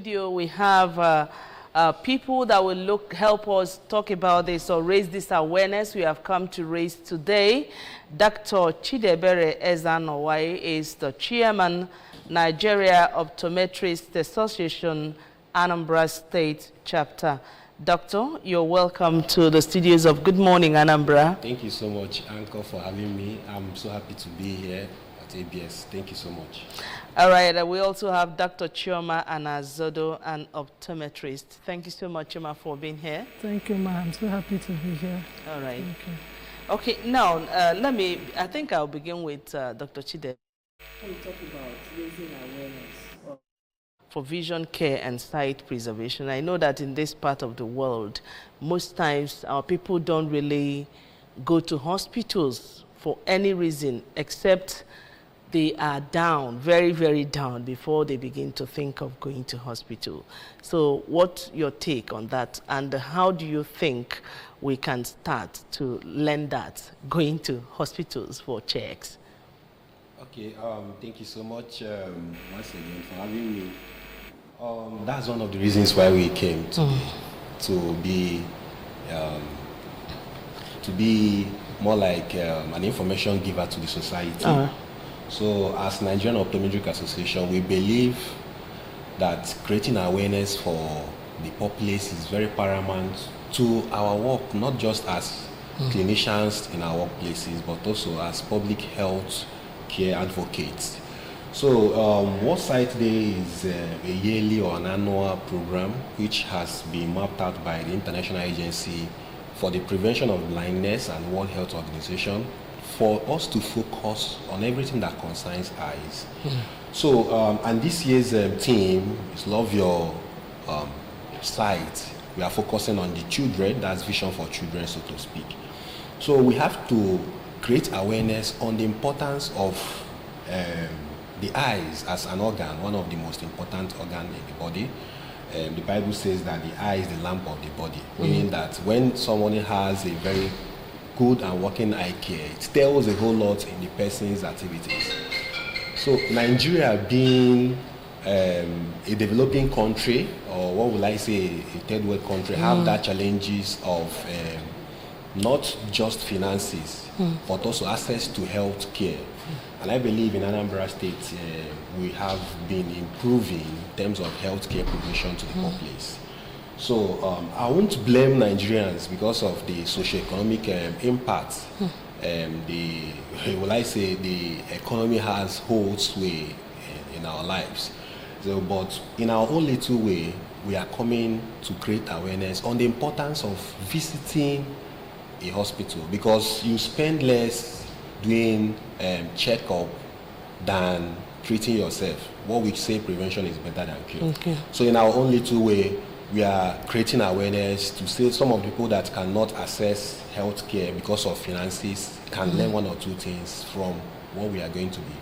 We have people that will help us talk about this or raise this awareness we have come to raise today. Dr. Chidebere Ezanowai is the chairman, Nigeria Optometrists Association, Anambra State Chapter. Doctor, you're welcome to the studios of Good Morning, Anambra. Thank you so much, Anchor, for having me. I'm so happy to be here at ABS. Thank you so much. All right, we also have Dr. Chioma Anazodo, an optometrist. Thank you so much, Chioma, for being here. Thank you, ma'am. I'm so happy to be here. All right. Thank you. Okay, now, I think I'll begin with Dr. Chide. Can you talk about raising awareness for vision care and sight preservation? I know that in this part of the world, most times our people don't really go to hospitals for any reason except they are down, very, very down before they begin to think of going to hospital. So what's your take on that, and how do you think we can start to learn that, going to hospitals for checks? Okay, thank you so much once again for having me. That's one of the reasons why we came to be more like an information giver to the society. So as Nigerian Optometric Association, we believe that creating awareness for the populace is very paramount to our work, not just as clinicians in our workplaces, but also as public health care advocates. So World Sight Day is a yearly or an annual program which has been mapped out by the International Agency for the Prevention of Blindness and World Health Organization for us to focus on everything that concerns eyes. So, and this year's theme is Love Your Sight. We are focusing on the children, that's vision for children, so to speak. So we have to create awareness on the importance of the eyes as an organ, one of the most important organs in the body. The Bible says that the eye is the lamp of the body, meaning that when someone has a very good and working eye care, it tells a whole lot in the person's activities. So Nigeria being a developing country, or what will I say, a third world country, have that challenges of not just finances, but also access to health care. And I believe in Anambra State, we have been improving in terms of health care provision to the populace. So I won't blame Nigerians because of the socio-economic impact. The economy has whole sway in our lives. So, but in our own little way, we are coming to create awareness on the importance of visiting a hospital, because you spend less doing checkup than treating yourself. What we say, prevention is better than cure. Okay. So in our own little way, we are creating awareness to say some of the people that cannot access health care because of finances can learn one or two things from what we are going to be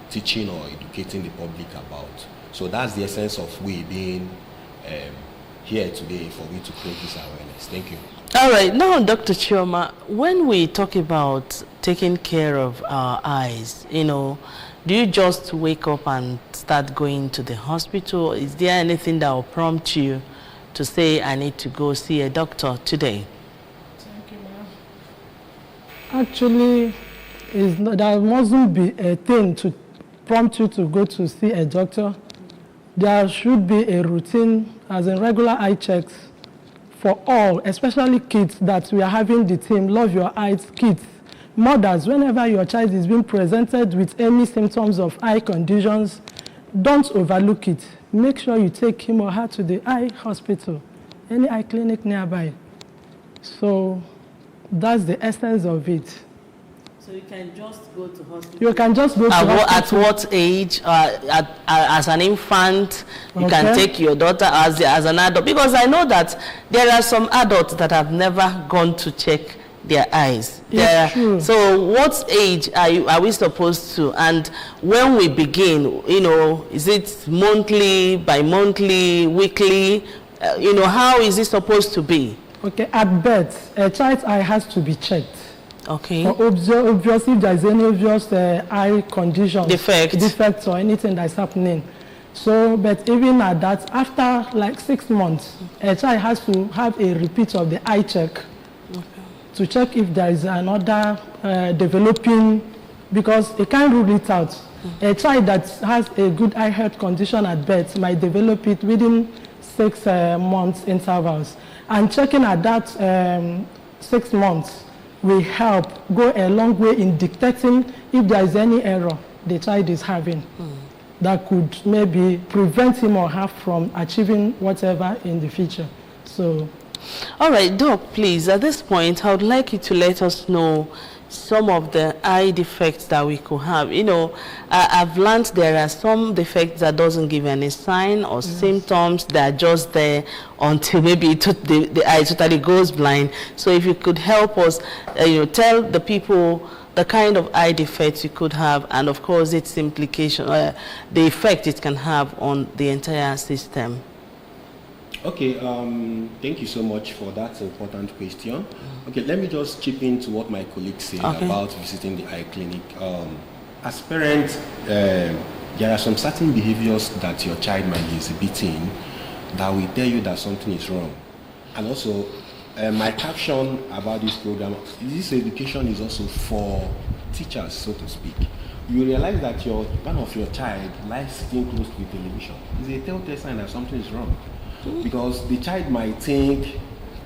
teaching or educating the public about. So that's the essence of we being here today, for we to create this awareness. Thank you. All right, now Dr. Chioma, when we talk about taking care of our eyes, do you just wake up and start going to the hospital? Is there anything that will prompt you to say, I need to go see a doctor today? Thank you, ma'am. Actually, there mustn't be a thing to prompt you to go to see a doctor. There should be a routine, as in regular eye checks for all, especially kids, that we are having the team, Love Your Eyes Kids. Mothers, whenever your child is being presented with any symptoms of eye conditions, don't overlook it. Make sure you take him or her to the eye hospital, any eye clinic nearby. So that's the essence of it. So you can just go to hospital? You can just go to hospital. At what age? As an infant, you can take your daughter as an adult? Because I know that there are some adults that have never gone to check their eyes. True. So what age are we supposed to? And when we begin, is it monthly, bi-monthly, weekly? How is it supposed to be? Okay, at birth, a child's eye has to be checked. Okay. Obviously, if there is any obvious eye condition, defects or anything that's happening. So, but even at that, after like 6 months, a child has to have a repeat of the eye check to check if there is another developing, because it can't rule it out. A child that has a good eye health condition at birth might develop it within 6 months intervals. And checking at that 6 months will help go a long way in detecting if there is any error the child is having that could maybe prevent him or her from achieving whatever in the future. So, all right, Doc, please, at this point, I would like you to let us know some of the eye defects that we could have. You know, I've learned there are some defects that doesn't give any sign or symptoms that are just there until maybe the eye totally goes blind. So if you could help us, you know, tell the people the kind of eye defects you could have, and of course its implication, the effect it can have on the entire system. Okay, thank you so much for that important question. Okay, let me just chip into what my colleague said about visiting the eye clinic. As parents, there are some certain behaviors that your child might be exhibiting that will tell you that something is wrong. And also, my caption about this program, this education is also for teachers, so to speak. You realize that one of your child lies sitting close to the television. It's a telltale sign that something is wrong. Because the child might think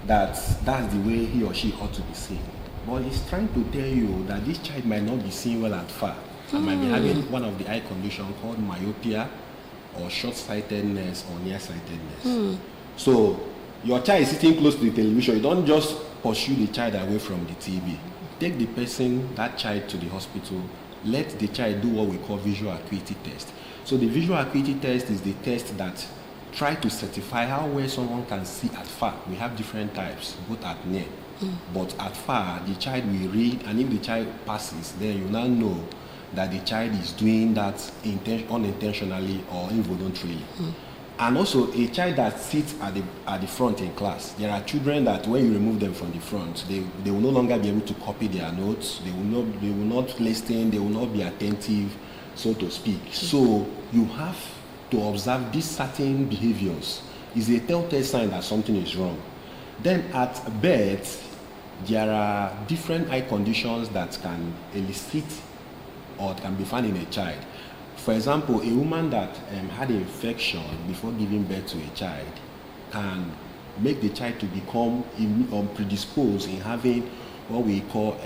that that's the way he or she ought to be seen. But he's trying to tell you that this child might not be seen well at far. And might be having one of the eye conditions called myopia or short-sightedness or nearsightedness. So your child is sitting close to the television. You don't just pursue the child away from the TV. Take the person, that child, to the hospital. Let the child do what we call visual acuity test. So the visual acuity test is the test that try to certify how well someone can see at far. We have different types, both at near. But at far, the child will read, and if the child passes, then you now know that the child is doing that unintentionally or involuntarily. And also, a child that sits at the front in class, there are children that when you remove them from the front, they will no longer be able to copy their notes, they will not listen, they will not be attentive, so to speak. So you have to observe these certain behaviors is a telltale sign that something is wrong. Then at birth, there are different eye conditions that can elicit or can be found in a child. For example, a woman that had an infection before giving birth to a child can make the child to become predisposed in having what we call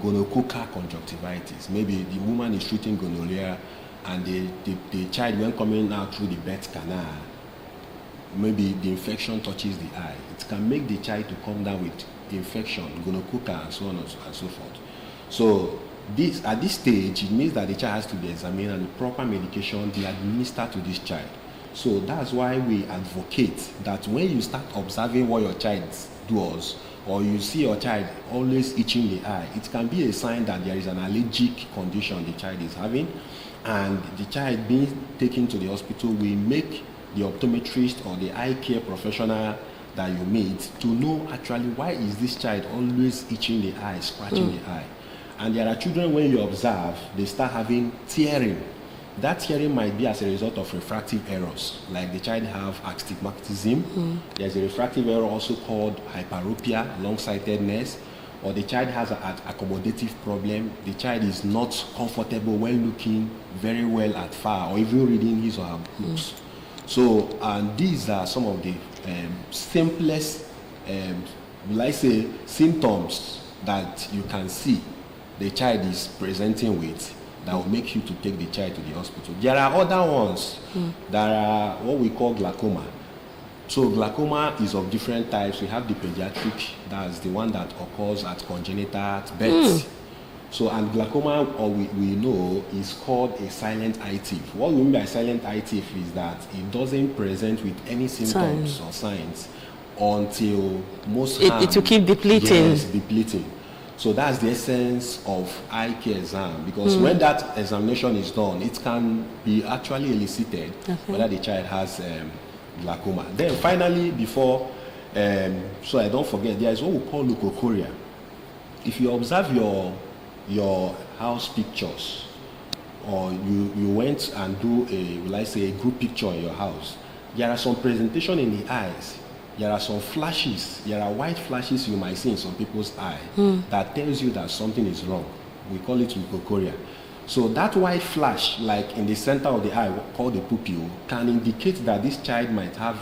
gonococcal conjunctivitis. Maybe the woman is treating gonorrhea, and the child, when coming out through the birth canal, maybe the infection touches the eye. It can make the child to come down with infection, gonococcal, and so on and so forth. So at this stage, it means that the child has to be examined and the proper medication be administered to this child. So that's why we advocate that when you start observing what your child does, or you see your child always itching the eye, it can be a sign that there is an allergic condition the child is having, and the child being taken to the hospital will make the optometrist or the eye care professional that you meet to know actually why is this child always itching the eye, scratching the eye. And there are children, when you observe, they start having tearing. That tearing might be as a result of refractive errors, like the child have astigmatism. There's a refractive error also called hyperopia, long-sightedness, or the child has an accommodative problem. The child is not comfortable when looking very well at far or even reading his or her books. So, and these are some of the simplest, let's say, symptoms that you can see the child is presenting with that will make you to take the child to the hospital. There are other ones that are what we call glaucoma. So glaucoma is of different types. We have the pediatric, that's the one that occurs at congenital at birth. So, and glaucoma, or we know, is called a silent eye thief. What we mean by silent eye thief is that it doesn't present with any symptoms or signs until most it will keep depleting. Yes, depleting. So that's the essence of eye care exam, because when that examination is done, it can be actually elicited whether the child has glaucoma. Then finally, before, so I don't forget, there is what we call leukocoria. If you observe your house pictures, or you went and do a group picture in your house, there are some presentation in the eyes. There are some flashes. There are white flashes you might see in some people's eye that tells you that something is wrong. We call it leukocoria. So that white flash, like in the center of the eye, called the pupil, can indicate that this child might have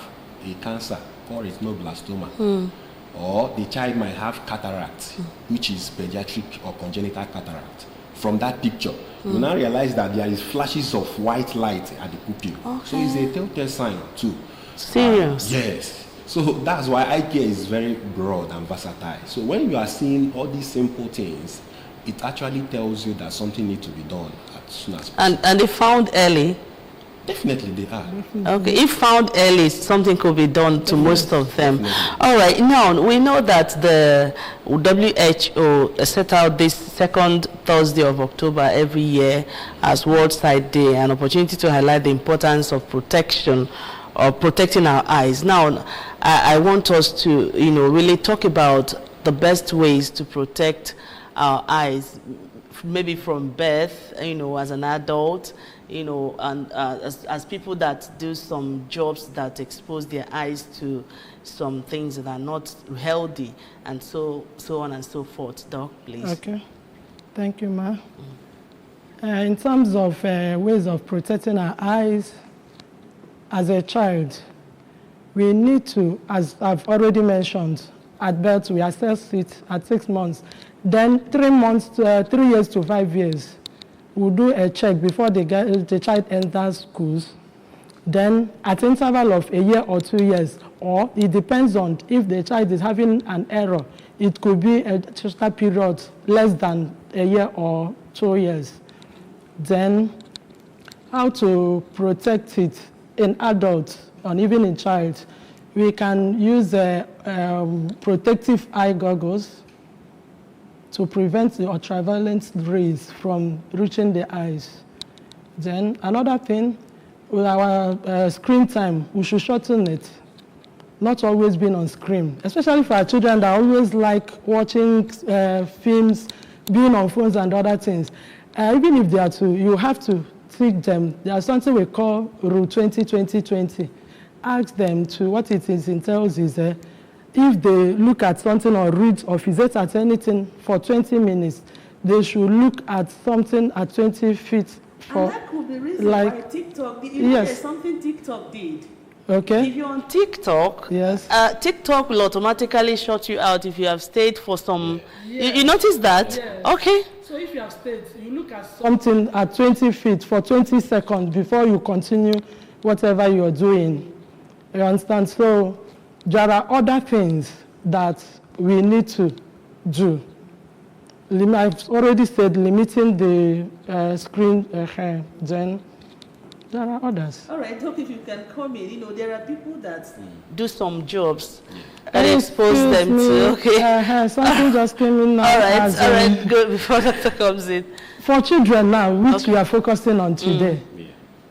a cancer or retinoblastoma. Or the child might have cataract, which is pediatric or congenital cataract. From that picture, you now realize that there is flashes of white light at the pupil. Okay. So it's a telltale sign too. Serious? Yes. So that's why eye care is very broad and versatile. So when you are seeing all these simple things, it actually tells you that something needs to be done as soon as possible. And they found early? Definitely they are. Okay, if found early, something could be done to most of them. Definitely. All right, now we know that the WHO set out this second Thursday of October every year as World Sight Day, an opportunity to highlight the importance of protection or protecting our eyes. Now, I want us to, really talk about the best ways to protect our eyes, maybe from birth, as an adult, and as people that do some jobs that expose their eyes to some things that are not healthy, and so on and so forth. Doc, please. Okay. Thank you, Ma. In terms of ways of protecting our eyes, as a child, we need to, as I've already mentioned, at birth we assess it at 6 months. Then 3 years to 5 years, we'll do a check before the child enters schools. Then at interval of a year or 2 years, or it depends on if the child is having an error, it could be a shorter period, less than a year or 2 years. Then how to protect it in adults and even in child, we can use protective eye goggles to prevent the ultraviolet rays from reaching the eyes. Then another thing, with our screen time, we should shorten it. Not always being on screen, especially for our children that always like watching films, being on phones and other things. Even if they are to, you have to teach them. There's something we call Rule 20-20-20. Ask them to, what it entails is, if they look at something or read or visit at anything for 20 minutes, they should look at something at 20 feet. And that could be reason why TikTok, there's something TikTok did. Okay. If you're on TikTok, yes. TikTok will automatically shut you out if you have stayed for some... Yes. You notice that? Yes. Okay. So if you have stayed, you look at something at 20 feet for 20 seconds before you continue whatever you're doing. You understand? So there are other things that we need to do. I've already said limiting the screen then there are others. All right, Doc, if you can come in, there are people that do some jobs and expose them to. Okay. Something just came in now. All right, good. Before Doctor comes in. For children now, which we are focusing on today,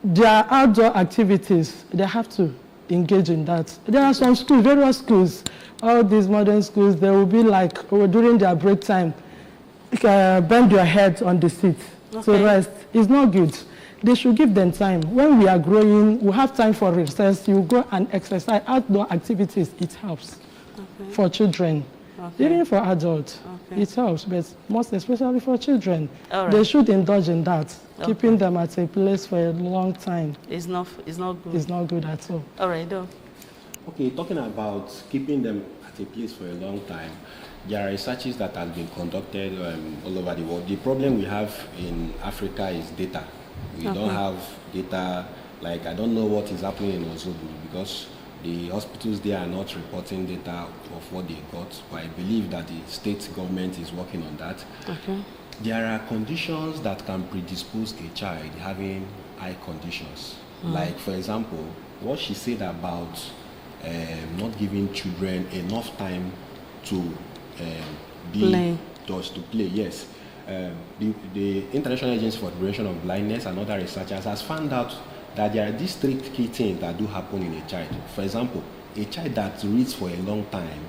their outdoor activities, they have to engage in that. There are some schools, various schools, all these modern schools, they will be like, during their break time, bend your head on the seat to rest. It's not good. They should give them time. When we are growing, we have time for recess. You go and exercise. Outdoor activities, it helps for children. Even for adults, it helps, but most especially for children. They should indulge in that. Keeping them at a place for a long time. It's not good. It's not good at all. All right, Doc. Okay, talking about keeping them at a place for a long time, there are researches that have been conducted all over the world. The problem we have in Africa is data. We don't have data, like I don't know what is happening in Ozugbo because the hospitals there are not reporting data of what they got, but I believe that the state government is working on that. There are conditions that can predispose a child having eye conditions. Like, for example, what she said about not giving children enough time to play. Yes. The International Agency for the Prevention of Blindness and other researchers has found out that there are these 3 key things that do happen in a child. For example, a child that reads for a long time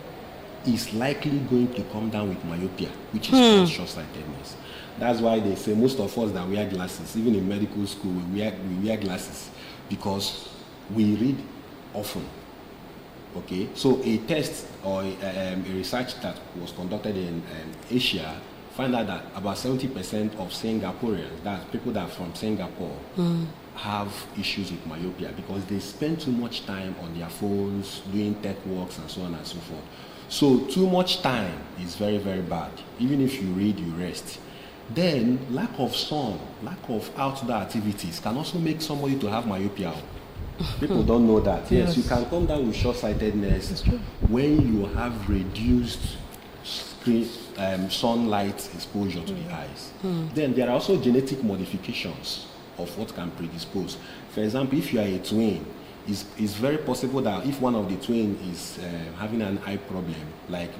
is likely going to come down with myopia, which is called short-sightedness. That's why they say most of us that wear glasses, even in medical school, we wear glasses because we read often. Okay, so a test or a research that was conducted in Asia found out that about 70% of Singaporeans, that's people that are from Singapore, have issues with myopia because they spend too much time on their phones, doing tech works and so on and so forth. So too much time is very, very bad. Even if you read, you rest. Then lack of sun, lack of outdoor activities can also make somebody to have myopia. People don't know that. Yes, you can come down with short-sightedness when you have reduced sunlight exposure to the eyes. Then there are also genetic modifications of what can predispose. For example, if you are a twin, it's very possible that if one of the twin is having an eye problem, like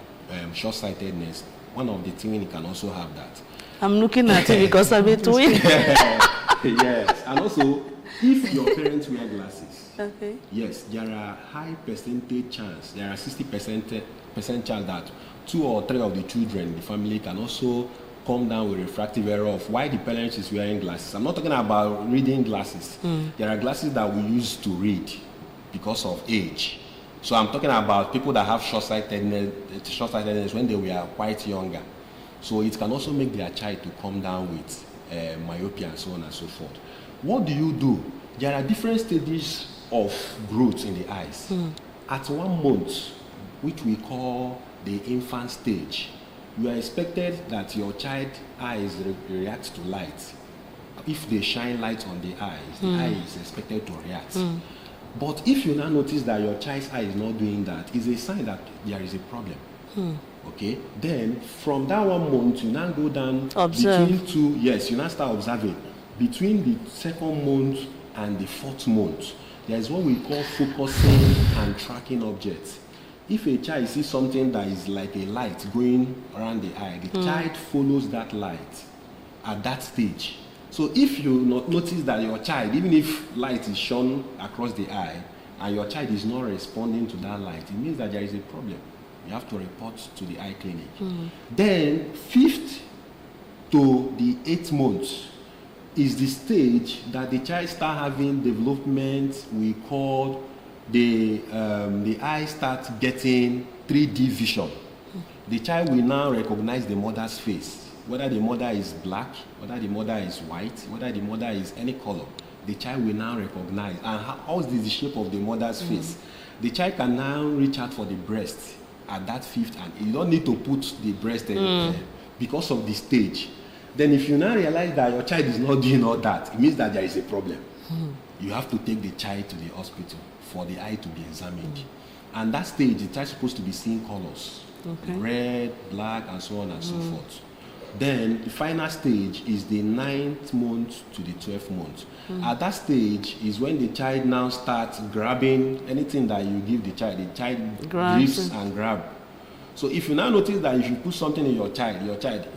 short-sightedness, one of the twin can also have that. I'm looking at it because I'm a twin. Yes, and also, if your parents wear glasses, okay. Yes, there are high percentage chance, there are 60% chance that 2 or 3 of the children in the family can also come down with refractive error of why the parent is wearing glasses. I'm not talking about reading glasses. There are glasses that we use to read because of age. So I'm talking about people that have short-sightedness when they were quite younger. So it can also make their child to come down with myopia and so on and so forth. What do you do? There are different stages of growth in the eyes. At 1 month, which we call the infant stage, you are expected that your child's eyes react to light. If they shine light on the eyes, the eye is expected to react. But if you now notice that your child's eye is not doing that, it's a sign that there is a problem. Okay, then from that 1 month, you now go down between 2, yes, you now start observing. Between the 2nd month and the 4th month, there is what we call focusing and tracking objects. If a child sees something that is like a light going around the eye, the child follows that light at that stage. So if you notice that your child, even if light is shone across the eye, and your child is not responding to that light, it means that there is a problem. You have to report to the eye clinic. Then 5th to the 8th month is the stage that the child start having development we call the eye starts getting 3D vision. The child will now recognize the mother's face, whether the mother is black, whether the mother is white, whether the mother is any color. The child will now recognize. And how is the shape of the mother's face? The child can now reach out for the breast at that 5th, and you don't need to put the breast because of the stage. Then if you now realize that your child is not doing all that, it means that there is a problem. You have to take the child to the hospital for the eye to be examined. And that stage, the child is supposed to be seeing colors. Red, black, and so on and so forth. Then the final stage is the 9th month to the 12th month. At that stage is when the child now starts grabbing anything that you give the child grips and grab. So if you now notice that if you put something in your child,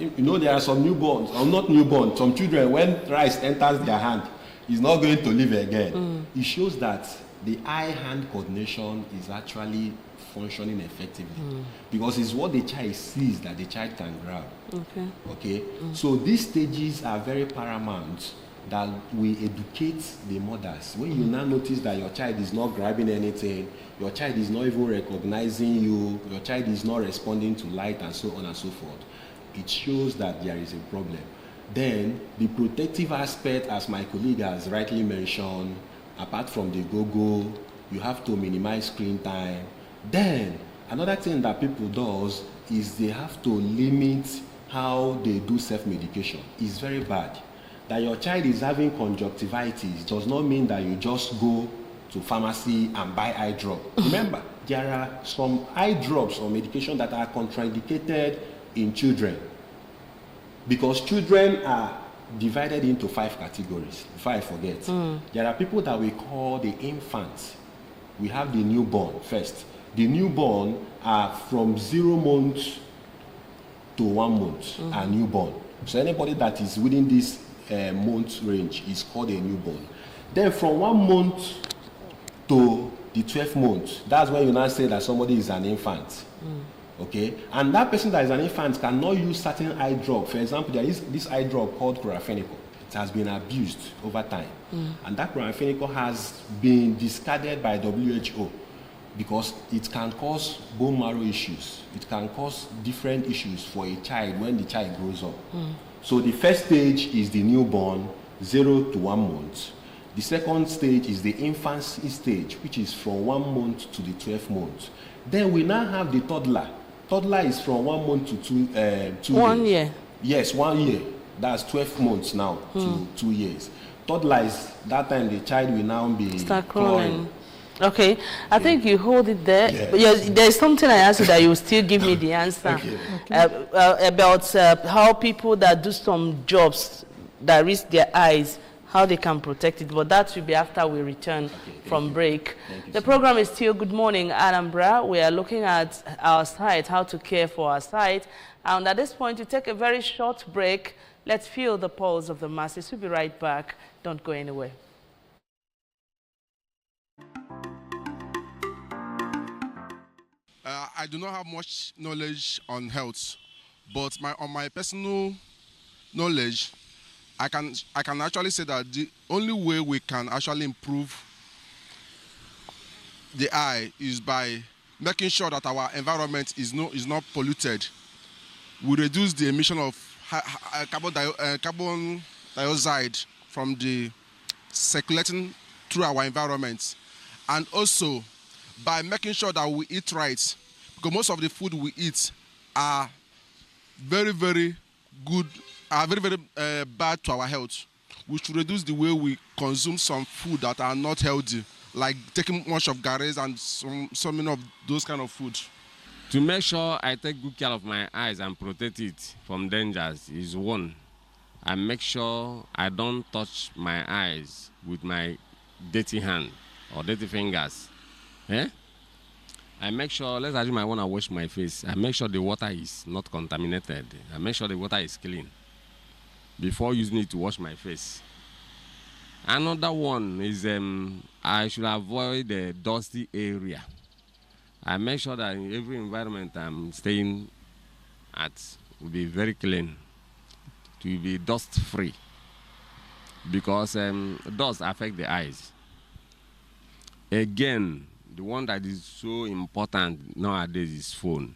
you know there are some newborns, or not newborns, some children, when rice enters their hand, it's not going to live again. It shows that the eye-hand coordination is actually functioning effectively because it's what the child sees that the child can grab. Okay. So these stages are very paramount that we educate the mothers. When you now notice that your child is not grabbing anything, your child is not even recognizing you, your child is not responding to light and so on and so forth, it shows that there is a problem. Then the protective aspect, as my colleague has rightly mentioned, apart from the go-go, you have to minimize screen time. Then another thing that people does is they have to limit how they do self-medication. It's very bad. That your child is having conjunctivitis does not mean that you just go to pharmacy and buy eye drop. Remember, there are some eye drops or medication that are contraindicated in children because children are divided into 5 categories. Before I forget, there are people that we call the infants. We have the newborn first. The newborn are from 0 months to 1 month are newborn. So anybody that is within this month range is called a newborn. Then from 1 month to the 12th month, that's when you now say that somebody is an infant. Okay, and that person that is an infant cannot use certain eye drop. For example, there is this eye drop called chloramphenicol. It has been abused over time, and that chloramphenicol has been discarded by WHO because it can cause bone marrow issues. It can cause different issues for a child when the child grows up. So the first stage is the newborn, 0 to 1 month. The second stage is the infancy stage, which is from 1 month to the 12th month. Then we now have the toddler. Toddler is from 1 month to 2 years. 1 year. Yes, 1 year. That's 12 months now to 2 years. Toddler is that time the child will now be start crawling. Okay, I think you hold it there. Yes. There's something I asked you that you will still give me the answer. About how people that do some jobs that risk their eyes, how they can protect it, but that will be after we return from break. The program is still Good Morning Anambra. We are looking at our sight, how to care for our sight. And at this point, we take a very short break. Let's feel the pulse of the masses. We'll be right back. Don't go anywhere. I do not have much knowledge on health, but on my personal knowledge, I can actually say that the only way we can actually improve the eye is by making sure that our environment is not polluted. We reduce the emission of carbon dioxide from the circulating through our environment, and also by making sure that we eat right, because most of the food we eat are very, very good, are very, very bad to our health. We should reduce the way we consume some food that are not healthy, like taking much of garris and so many of those kind of food. To make sure I take good care of my eyes and protect it from dangers is one. I make sure I don't touch my eyes with my dirty hand or dirty fingers. I make sure, let's assume I want to wash my face. I make sure the water is not contaminated. I make sure the water is clean before using it to wash my face. Another one is I should avoid the dusty area. I make sure that in every environment I'm staying at will be very clean, to be dust free, because dust affect the eyes. Again, the one that is so important nowadays is phone.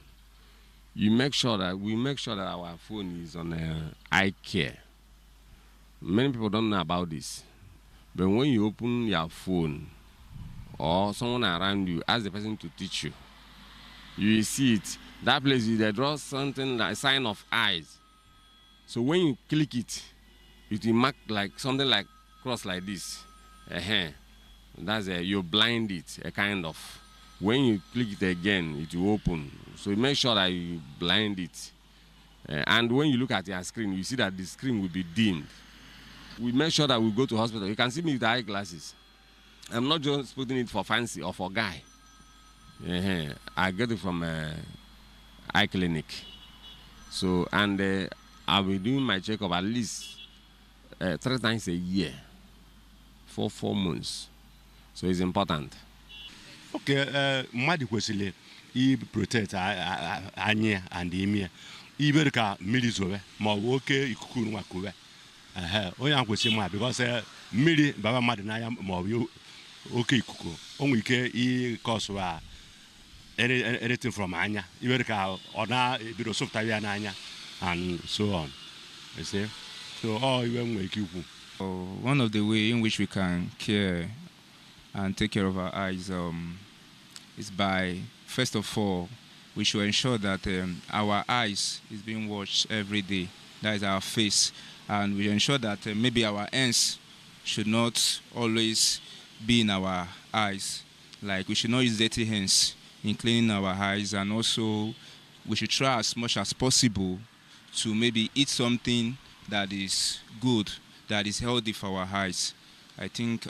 We make sure that our phone is on eye care. Many people don't know about this, but when you open your phone or someone around you, ask the person to teach you, you will see it. That place they draw something like sign of eyes. So when you click it, it will mark like something like cross like this. That's you blind it, a kind of. When you click it again, it will open. So you make sure that you blind it. And when you look at your screen, you see that the screen will be dimmed. We make sure that we go to hospital. You can see me with the eyeglasses. I'm not just putting it for fancy or for guy. I get it from eye clinic. So, and I'll be doing my checkup at least 3 times a year for 4 months. So it's important. Okay, mmadụ kwesịrị I protect anya and imi. Ibe ka mmiri zobe ma ọ bụ oke ikuku nwa kowe. Onye ahụ kwesịrị ma because mmiri baba mmadụ n'anya ma ọ bụ oke ikuku. O nwere ike I cause anything from anya. Ibe ka ọ na ebido sụpụta ya n'anya and so on. You see? So all ibe nwere ike ikwu. One of the ways in which we can care and take care of our eyes is by, first of all, we should ensure that our eyes is being washed every day. That is our face. And we ensure that maybe our hands should not always be in our eyes. Like we should not use dirty hands in cleaning our eyes. And also we should try as much as possible to maybe eat something that is good, that is healthy for our eyes. I think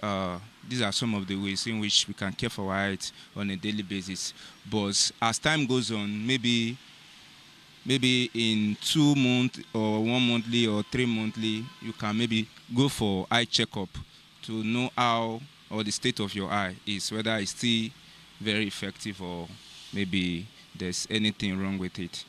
these are some of the ways in which we can care for our health on a daily basis. But as time goes on, maybe in 2 months or 1 monthly or 3 monthly, you can maybe go for eye checkup to know how or the state of your eye is, whether it's still very effective or maybe there's anything wrong with it.